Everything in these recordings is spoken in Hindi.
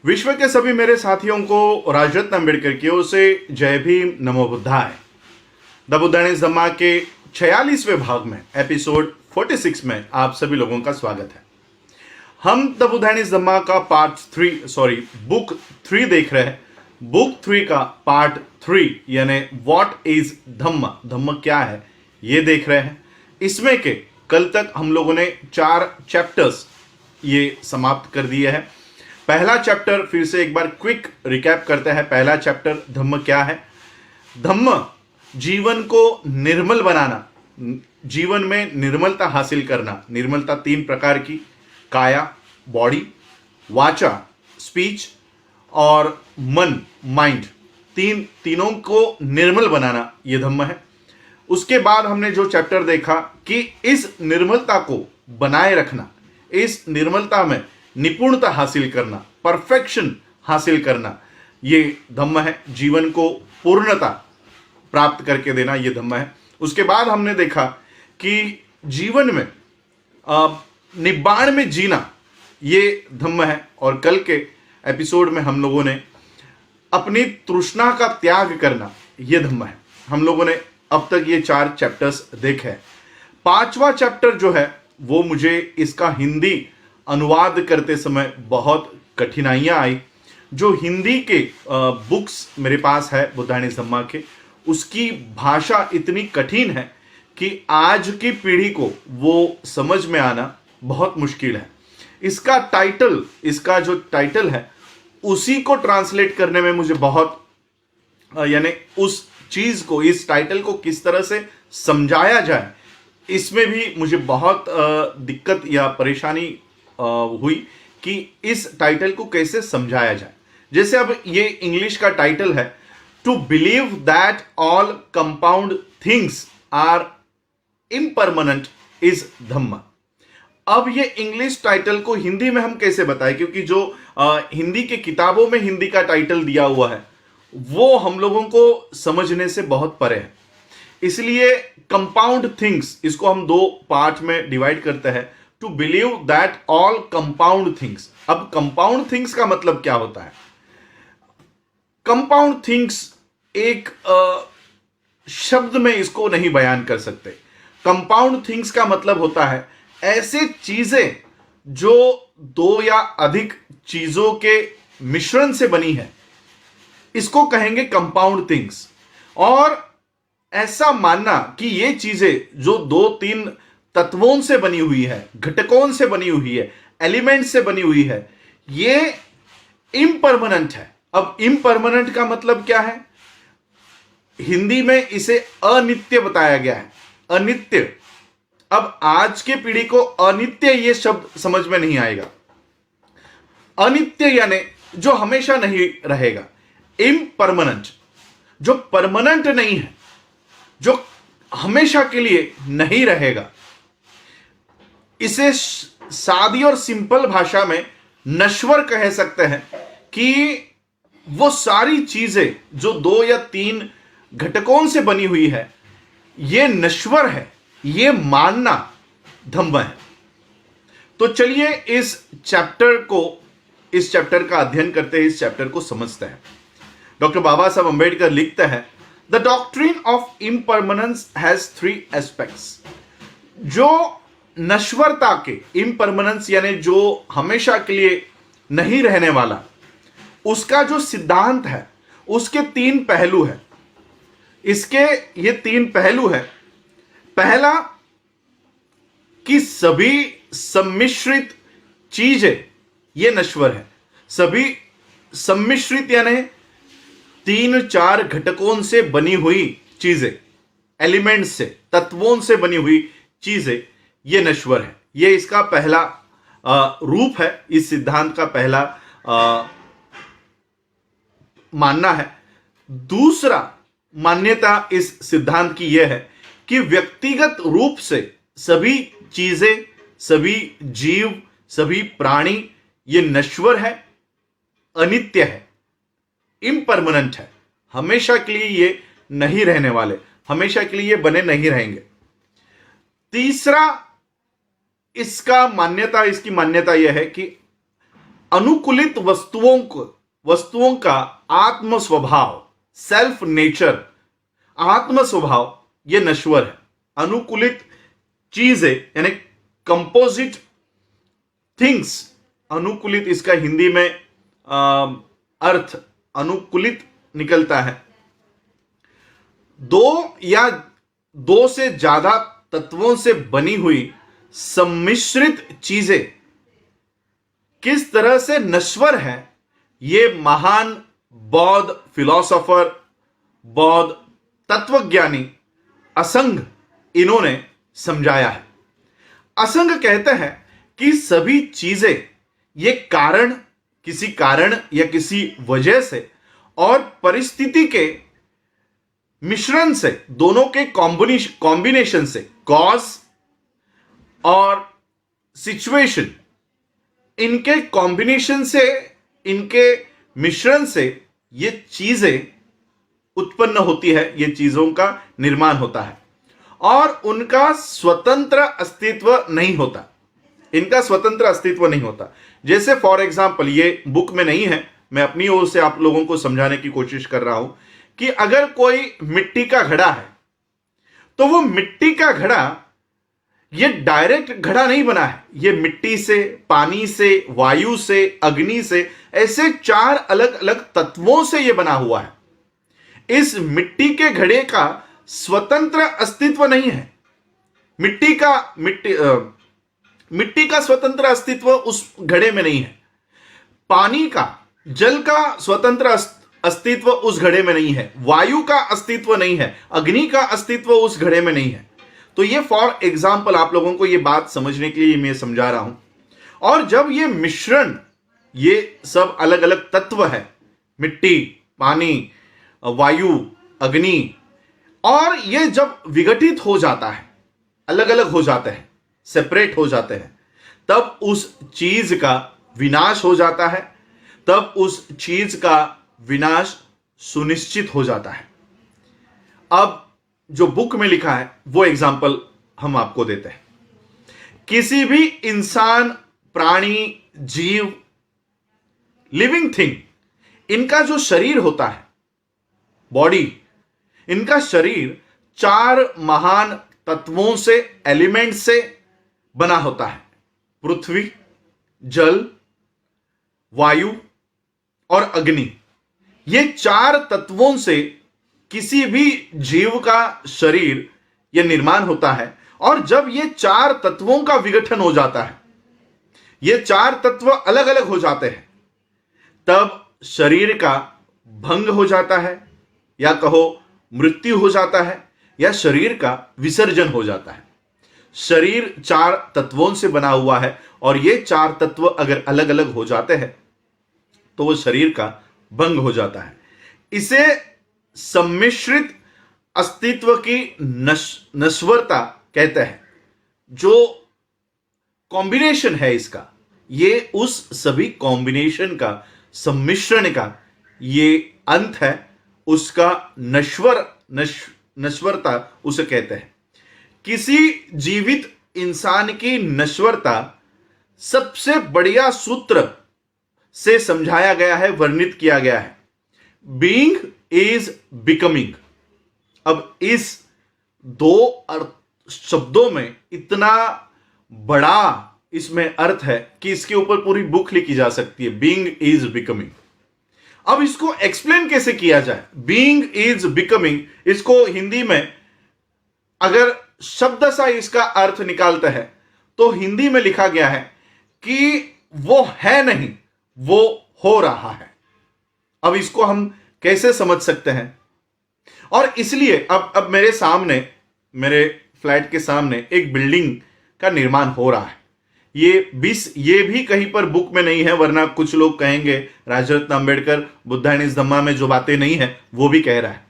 विश्व के सभी मेरे साथियों को राजरत्न अम्बेडकर की ओर से जय भीम, नमो बुद्धाय। द बुद्धानिस धम्मा के 46वें भाग में एपिसोड 46 में आप सभी लोगों का स्वागत है। हम द बुद्धानिस धम्मा का बुक 3 देख रहे हैं। बुक 3 का पार्ट 3 यानी व्हाट इज धम्म, धम्म क्या है, ये देख रहे हैं। इसमें के कल तक हम लोगों ने 4 चैप्टर्स ये समाप्त कर दिए हैं। पहला चैप्टर फिर से एक बार क्विक रिकैप करते हैं। पहला चैप्टर धम्म क्या है। धम्म जीवन को निर्मल बनाना, जीवन में निर्मलता हासिल करना। निर्मलता 3 प्रकार की, काया बॉडी, वाचा स्पीच और मन माइंड, तीनों को निर्मल बनाना ये धम्म है। उसके बाद हमने जो चैप्टर देखा कि इस निर्मलता को बनाए रखना, इस निर्मलता में निपुणता हासिल करना, परफेक्शन हासिल करना, ये धम्म है। जीवन को पूर्णता प्राप्त करके देना, ये धम्म है। उसके बाद हमने देखा कि जीवन में निब्बाण में जीना, ये धम्म है। और कल के एपिसोड में हम लोगों ने अपनी तृष्णा का त्याग करना, ये धम्म है। हम लोगों ने अब तक ये 4 चैप्टर्स देखे हैं। 5वां चैप्टर जो है वो मुझे इसका हिंदी अनुवाद करते समय बहुत कठिनाइयां आई। जो हिंदी के बुक्स मेरे पास है बुद्धानिस धम्मा के, उसकी भाषा इतनी कठिन है कि आज की पीढ़ी को वो समझ में आना बहुत मुश्किल है। इसका जो टाइटल है उसी को ट्रांसलेट करने में मुझे बहुत यानी उस चीज को, इस टाइटल को किस तरह से समझाया जाए, इसमें भी मुझे बहुत दिक्कत या परेशानी हुई कि इस टाइटल को कैसे समझाया जाए। जैसे अब ये इंग्लिश का टाइटल है, to believe that all compound things are impermanent is Dhamma. अब ये इंग्लिश टाइटल को हिंदी में हम कैसे बताएं, क्योंकि जो हिंदी के किताबों में हिंदी का टाइटल दिया हुआ है वो हम लोगों को समझने से बहुत परे है। इसलिए कंपाउंड थिंग्स, इसको हम 2 पार्ट में डिवाइड करते हैं। To believe that all compound things. अब कंपाउंड थिंग्स का मतलब क्या होता है? कंपाउंड थिंग्स एक शब्द में इसको नहीं बयान कर सकते। कंपाउंड थिंग्स का मतलब होता है ऐसे चीजें जो 2 या अधिक चीजों के मिश्रण से बनी है, इसको कहेंगे कंपाउंड थिंग्स। और ऐसा मानना कि ये चीजें जो 2-3 तत्वों से बनी हुई है, घटकों से बनी हुई है, एलिमेंट से बनी हुई है, ये इम्परमानेंट है। अब इम्परमानेंट का मतलब क्या है? हिंदी में इसे अनित्य बताया गया है, अनित्य। अब आज के पीढ़ी को अनित्य ये शब्द समझ में नहीं आएगा। अनित्य यानी जो हमेशा नहीं रहेगा। इम्परमानेंट जो परमानेंट नहीं है, जो हमेशा के लिए नहीं रहेगा। इसे सादी और सिंपल भाषा में नश्वर कह सकते हैं कि वो सारी चीजें जो 2 या 3 घटकों से बनी हुई है, ये नश्वर है, ये मानना धम्म है। तो चलिए इस चैप्टर का अध्ययन करते हैं, इस चैप्टर को समझते हैं। डॉक्टर बाबा साहब अंबेडकर लिखते हैं, the doctrine of impermanence has 3 aspects. जो नश्वरता के, इम्परमानेंस यानी जो हमेशा के लिए नहीं रहने वाला, उसका जो सिद्धांत है उसके 3 पहलू है। इसके ये 3 पहलू है। पहला कि सभी सम्मिश्रित चीजें ये नश्वर है। सभी सम्मिश्रित यानी 3-4 घटकों से बनी हुई चीजें, एलिमेंट्स से, तत्वों से बनी हुई चीजें, ये नश्वर है। ये इसका पहला रूप है, इस सिद्धांत का पहला मानना है। दूसरा मान्यता इस सिद्धांत की यह है कि व्यक्तिगत रूप से सभी चीजें, सभी जीव, सभी प्राणी ये नश्वर है, अनित्य है, इम्परमानेंट है। हमेशा के लिए ये नहीं रहने वाले, हमेशा के लिए ये बने नहीं रहेंगे। तीसरा इसकी मान्यता यह है कि अनुकूलित वस्तुओं का आत्म स्वभाव, सेल्फ नेचर, आत्म स्वभाव ये नश्वर है। अनुकूलित चीजें यानी कंपोजिट थिंग्स, अनुकूलित इसका हिंदी में अर्थ अनुकूलित निकलता है। दो या दो से ज्यादा तत्वों से बनी हुई सम्मिश्रित चीजें किस तरह से नश्वर है, ये महान बौद्ध फिलोसोफर, बौद्ध तत्वज्ञानी असंग इन्होंने समझाया है। असंग कहते हैं कि सभी चीजें ये कारण, किसी कारण या किसी वजह से और परिस्थिति के मिश्रण से, दोनों के कॉम्बिनेशन से, कॉज और सिचुएशन, इनके कॉम्बिनेशन से, इनके मिश्रण से ये चीजें उत्पन्न होती है, ये चीजों का निर्माण होता है और उनका स्वतंत्र अस्तित्व नहीं होता, इनका स्वतंत्र अस्तित्व नहीं होता। जैसे फॉर एग्जाम्पल, ये बुक में नहीं है, मैं अपनी ओर से आप लोगों को समझाने की कोशिश कर रहा हूं कि अगर कोई मिट्टी का घड़ा है तो वो मिट्टी का घड़ा ये डायरेक्ट घड़ा नहीं बना है, ये मिट्टी से, पानी से, वायु से, अग्नि से, ऐसे 4 अलग अलग तत्वों से ये बना हुआ है। इस मिट्टी के घड़े का स्वतंत्र अस्तित्व नहीं है। मिट्टी का स्वतंत्र अस्तित्व उस घड़े में नहीं है। पानी का, जल का स्वतंत्र अस्तित्व उस घड़े में नहीं है। वायु का अस्तित्व नहीं है। अग्नि का अस्तित्व उस घड़े में नहीं है। तो ये फॉर एग्जाम्पल आप लोगों को ये बात समझने के लिए मैं समझा रहा हूं। और जब ये मिश्रण, ये सब अलग अलग तत्व है, मिट्टी, पानी, वायु, अग्नि, और ये जब विघटित हो जाता है, अलग अलग हो जाते हैं, सेपरेट हो जाते हैं, तब उस चीज का विनाश हो जाता है, तब उस चीज का विनाश सुनिश्चित हो जाता है। अब जो बुक में लिखा है वो एग्जाम्पल हम आपको देते हैं। किसी भी इंसान, प्राणी, जीव, लिविंग थिंग, इनका जो शरीर होता है, बॉडी, इनका शरीर 4 महान तत्वों से, एलिमेंट से बना होता है। पृथ्वी, जल, वायु और अग्नि। ये 4 तत्वों से किसी भी जीव का शरीर यह निर्माण होता है। और जब ये 4 तत्वों का विघटन हो जाता है, ये 4 तत्व अलग अलग हो जाते हैं, तब शरीर का भंग हो जाता है, या कहो मृत्यु हो जाता है, या शरीर का विसर्जन हो जाता है। शरीर 4 तत्वों से बना हुआ है और ये 4 तत्व अगर अलग अलग हो जाते हैं तो वो शरीर का भंग हो जाता है। इसे सम्मिश्रित अस्तित्व की नश्वरता कहते हैं। जो कॉम्बिनेशन है इसका, ये उस सभी कॉम्बिनेशन का, सम्मिश्रण का ये अंत है, उसका नश्वरता उसे कहते हैं। किसी जीवित इंसान की नश्वरता सबसे बढ़िया सूत्र से समझाया गया है, वर्णित किया गया है। Being is becoming. अब इस 2 शब्दों में इतना बड़ा इसमें अर्थ है कि इसके ऊपर पूरी बुक लिखी जा सकती है। Being is becoming. अब इसको एक्सप्लेन कैसे किया जाए? बीइंग इज बिकमिंग, इसको हिंदी में अगर शब्द सा इसका अर्थ निकालते हैं तो हिंदी में लिखा गया है कि वो है नहीं, वो हो रहा है। अब इसको हम कैसे समझ सकते हैं? और इसलिए अब मेरे सामने, मेरे फ्लैट के सामने एक बिल्डिंग का निर्माण हो रहा है। ये भी कहीं पर बुक में नहीं है, वरना कुछ लोग कहेंगे राजरत्न अंबेडकर बुद्धा एंड हिज धम्मा में जो बातें नहीं है वो भी कह रहा है।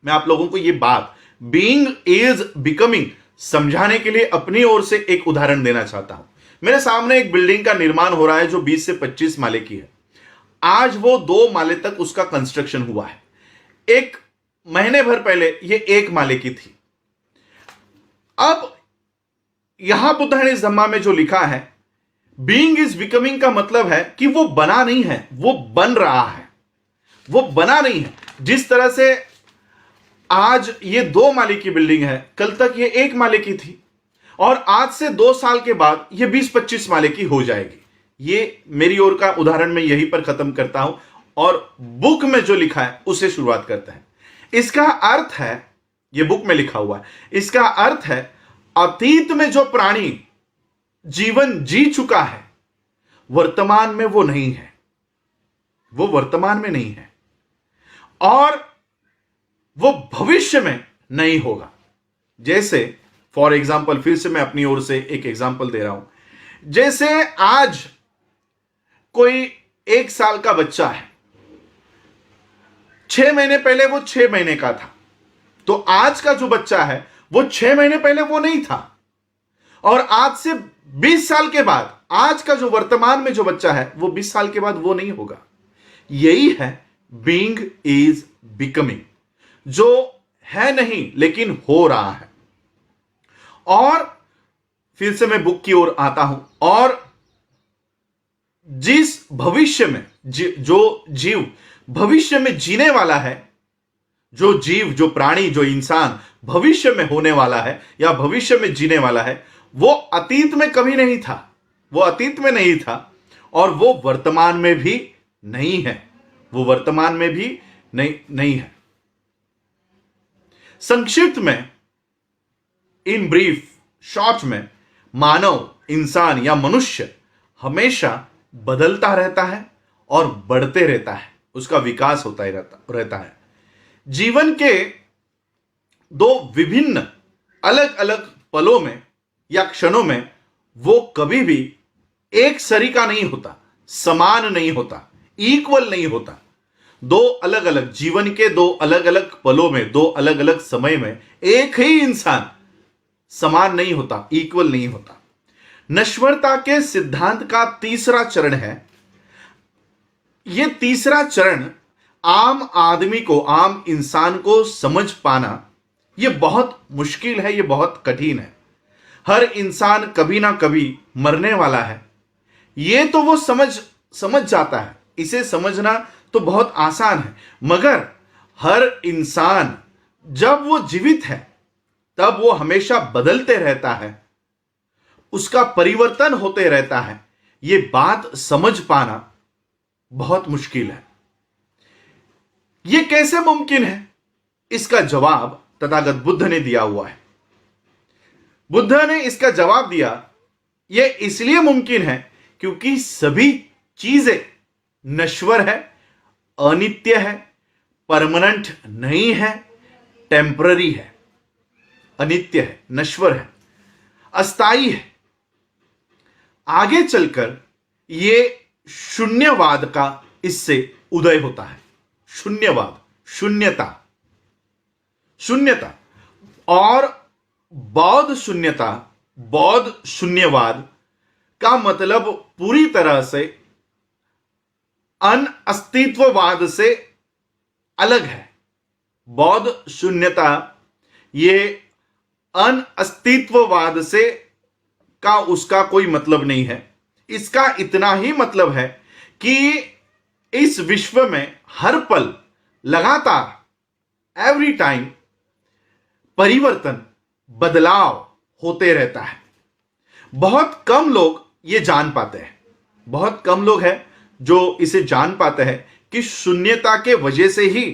मैं आप लोगों को ये बात बीइंग इज बिकमिंग समझाने के लिए अपनी ओर से एक उदाहरण देना चाहता हूं। मेरे सामने एक बिल्डिंग का निर्माण हो रहा है जो 20 से 25 माले की है। आज वो 2 माले तक उसका कंस्ट्रक्शन हुआ है। 1 महीने भर पहले ये 1 माले की थी। अब यहां बुद्धा एंड हिज धम्मा में जो लिखा है, बीइंग इज बिकमिंग का मतलब है कि वो बना नहीं है, वो बन रहा है, वो बना नहीं है। जिस तरह से आज ये 2 माले की बिल्डिंग है, कल तक ये 1 माले की थी, और आज से 2 साल के बाद ये 20-25 माले की हो जाएगी। ये मेरी ओर का उदाहरण मैं यहीं पर खत्म करता हूं और बुक में जो लिखा है उसे शुरुआत करते हैं। इसका अर्थ है, ये बुक में लिखा हुआ है, इसका अर्थ है अतीत में जो प्राणी जीवन जी चुका है, वर्तमान में वो नहीं है, वो वर्तमान में नहीं है, और वो भविष्य में नहीं होगा। जैसे फॉर एग्जाम्पल, फिर से मैं अपनी ओर से एक एग्जाम्पल दे रहा हूं। जैसे आज कोई 1 साल का बच्चा है, 6 महीने पहले वो 6 महीने का था, तो आज का जो बच्चा है वो 6 महीने पहले वो नहीं था, और आज से 20 साल के बाद आज का जो वर्तमान में जो बच्चा है वो 20 साल के बाद वो नहीं होगा। यही है बीइंग इज बिकमिंग, जो है नहीं लेकिन हो रहा है। और फिर से मैं बुक की ओर आता हूं, और जिस भविष्य में जो जीव भविष्य में जीने वाला है, जो जीव, जो प्राणी, जो इंसान भविष्य में होने वाला है या भविष्य में जीने वाला है, वो अतीत में कभी नहीं था, वो अतीत में नहीं था, और वो वर्तमान में भी नहीं है, वो वर्तमान में भी नहीं है। संक्षिप्त में, इन ब्रीफ, शॉर्ट में, मानव, इंसान या मनुष्य हमेशा बदलता रहता है और बढ़ते रहता है, उसका विकास होता ही रहता है। जीवन के 2 विभिन्न अलग अलग पलों में या क्षणों में वो कभी भी एक सरीका नहीं होता, समान नहीं होता, इक्वल नहीं होता। 2 अलग अलग जीवन के 2 अलग अलग पलों में, 2 अलग अलग समय में एक ही इंसान समान नहीं होता, इक्वल नहीं होता। नश्वरता के सिद्धांत का तीसरा चरण है। यह तीसरा चरण आम आदमी को, आम इंसान को समझ पाना यह बहुत मुश्किल है, यह बहुत कठिन है। हर इंसान कभी ना कभी मरने वाला है, यह तो वो समझ जाता है, इसे समझना तो बहुत आसान है। मगर हर इंसान जब वो जीवित है तब वो हमेशा बदलते रहता है, उसका परिवर्तन होते रहता है। ये बात समझ पाना बहुत मुश्किल है। ये कैसे मुमकिन है? इसका जवाब तथागत बुद्ध ने दिया हुआ है। बुद्ध ने इसका जवाब दिया, यह इसलिए मुमकिन है क्योंकि सभी चीजें नश्वर है, अनित्य है, परमानेंट नहीं है, टेम्पररी है, अनित्य है, नश्वर है, अस्थाई है। आगे चलकर यह शून्यवाद का इससे उदय होता है। शून्यवाद, शून्यता, शून्यता और बौद्ध शून्यता, बौद्ध शून्यवाद का मतलब पूरी तरह से अनअस्तित्ववाद से अलग है। बौद्ध शून्यता ये अनअस्तित्ववाद से का उसका कोई मतलब नहीं है। इसका इतना ही मतलब है कि इस विश्व में हर पल लगातार एवरी टाइम परिवर्तन, बदलाव होते रहता है। बहुत कम लोग ये जान पाते हैं, बहुत कम लोग हैं जो इसे जान पाते हैं कि शून्यता के वजह से ही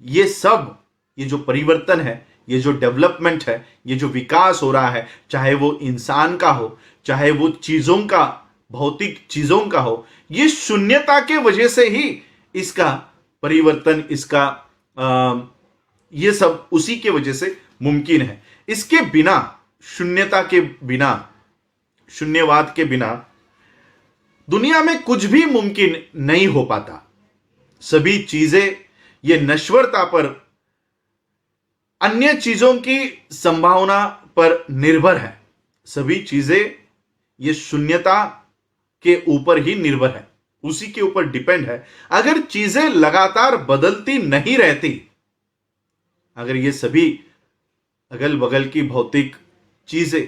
ये सब, ये जो परिवर्तन है, ये जो डेवलपमेंट है, ये जो विकास हो रहा है, चाहे वो इंसान का हो, चाहे वो चीजों का, भौतिक चीजों का हो, ये शून्यता के वजह से ही इसका परिवर्तन, इसका ये सब उसी के वजह से मुमकिन है। इसके बिना, शून्यता के बिना, शून्यवाद के बिना दुनिया में कुछ भी मुमकिन नहीं हो पाता। सभी चीजें ये नश्वरता पर, अन्य चीजों की संभावना पर निर्भर है। सभी चीजें ये शून्यता के ऊपर ही निर्भर है, उसी के ऊपर डिपेंड है। अगर चीजें लगातार बदलती नहीं रहती, अगर ये सभी अगल बगल की भौतिक चीजें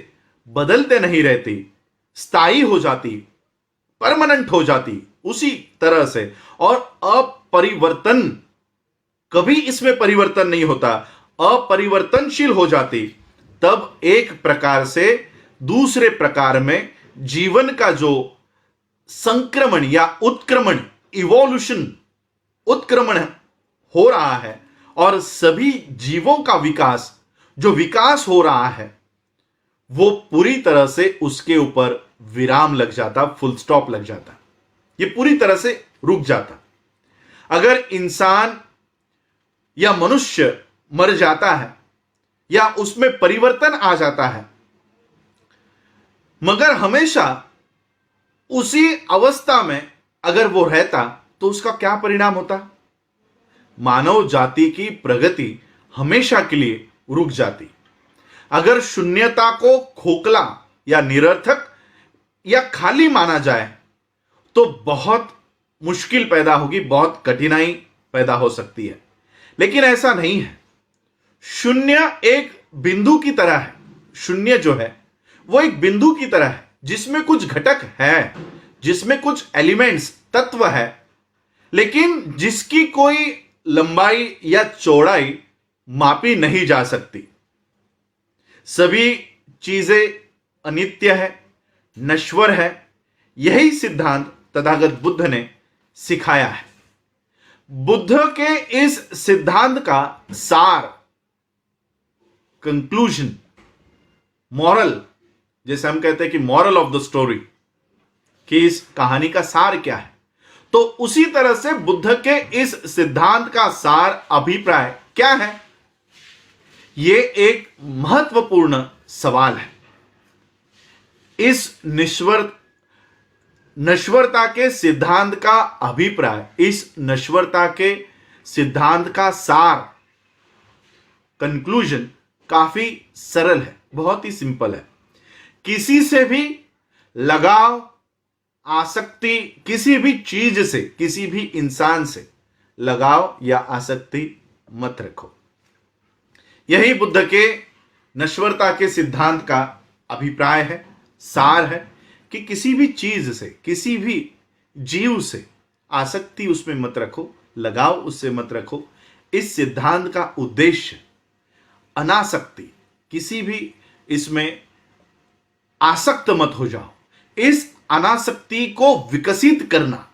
बदलते नहीं रहती, स्थायी हो जाती, परमानेंट हो जाती उसी तरह से, और अपरिवर्तन, कभी इसमें परिवर्तन नहीं होता, अपरिवर्तनशील हो जाती, तब एक प्रकार से दूसरे प्रकार में जीवन का जो संक्रमण या उत्क्रमण, इवोल्यूशन, उत्क्रमण हो रहा है, और सभी जीवों का विकास, जो विकास हो रहा है, वो पूरी तरह से उसके ऊपर विराम लग जाता, फुल स्टॉप लग जाता, ये पूरी तरह से रुक जाता। अगर इंसान या मनुष्य मर जाता है या उसमें परिवर्तन आ जाता है, मगर हमेशा उसी अवस्था में अगर वो रहता, तो उसका क्या परिणाम होता? मानव जाति की प्रगति हमेशा के लिए रुक जाती। अगर शून्यता को खोखला या निरर्थक या खाली माना जाए, तो बहुत मुश्किल पैदा होगी, बहुत कठिनाई पैदा हो सकती है। लेकिन ऐसा नहीं है। शून्य एक बिंदु की तरह है। शून्य जो है वो एक बिंदु की तरह है, जिसमें कुछ घटक है, जिसमें कुछ एलिमेंट्स, तत्व है, लेकिन जिसकी कोई लंबाई या चौड़ाई मापी नहीं जा सकती। सभी चीजें अनित्य है, नश्वर है। यही सिद्धांत तथागत बुद्ध ने सिखाया है। बुद्ध के इस सिद्धांत का सार, कंक्लूजन, मॉरल, जैसे हम कहते हैं कि मॉरल ऑफ द स्टोरी, कि इस कहानी का सार क्या है, तो उसी तरह से बुद्ध के इस सिद्धांत का सार, अभिप्राय क्या है? यह एक महत्वपूर्ण सवाल है। इस नश्वरता के सिद्धांत का अभिप्राय, इस नश्वरता के सिद्धांत का सार, कंक्लूजन काफी सरल है, बहुत ही सिंपल है। किसी से भी लगाव, आसक्ति, किसी भी चीज से, किसी भी इंसान से लगाव या आसक्ति मत रखो। यही बुद्ध के नश्वरता के सिद्धांत का अभिप्राय है, सार है, कि किसी भी चीज से, किसी भी जीव से आसक्ति उसमें मत रखो, लगाव उससे मत रखो। इस सिद्धांत का उद्देश्य अनासक्ति, किसी भी इसमें आसक्त मत हो जाओ, इस अनासक्ति को विकसित करना,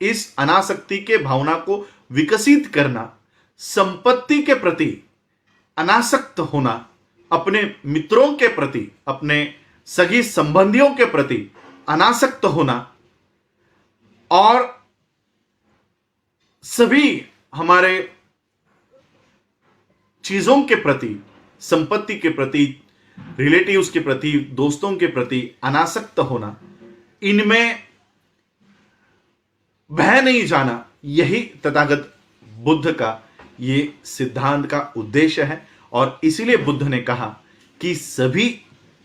इस अनासक्ति के भावना को विकसित करना, संपत्ति के प्रति अनासक्त होना, अपने मित्रों के प्रति, अपने सगी संबंधियों के प्रति अनासक्त होना, और सभी हमारे चीजों के प्रति, संपत्ति के प्रति, रिलेटिव्स के प्रति, दोस्तों के प्रति अनासक्त होना, इनमें बह नहीं जाना, यही तथागत बुद्ध का ये सिद्धांत का उद्देश्य है। और इसीलिए बुद्ध ने कहा कि सभी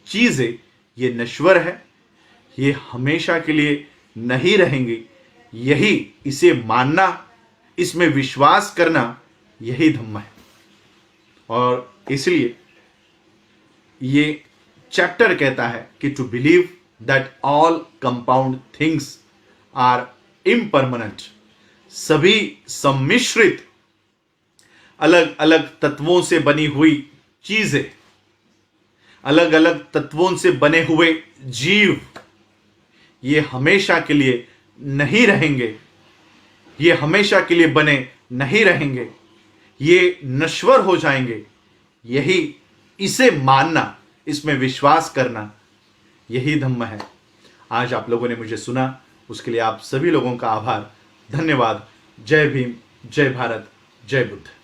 चीजें ये नश्वर है, ये हमेशा के लिए नहीं रहेंगी। यही, इसे मानना, इसमें विश्वास करना, यही धम्म है। और इसलिए ये चैप्टर कहता है कि to believe that all compound things are impermanent, सभी सम्मिश्रित अलग अलग तत्वों से बनी हुई चीजें, अलग अलग तत्वों से बने हुए जीव, ये हमेशा के लिए नहीं रहेंगे, ये हमेशा के लिए बने नहीं रहेंगे, ये नश्वर हो जाएंगे। यही, इसे मानना, इसमें विश्वास करना, यही धम्म है। आज आप लोगों ने मुझे सुना, उसके लिए आप सभी लोगों का आभार, धन्यवाद। जय भीम, जय भारत, जय बुद्ध।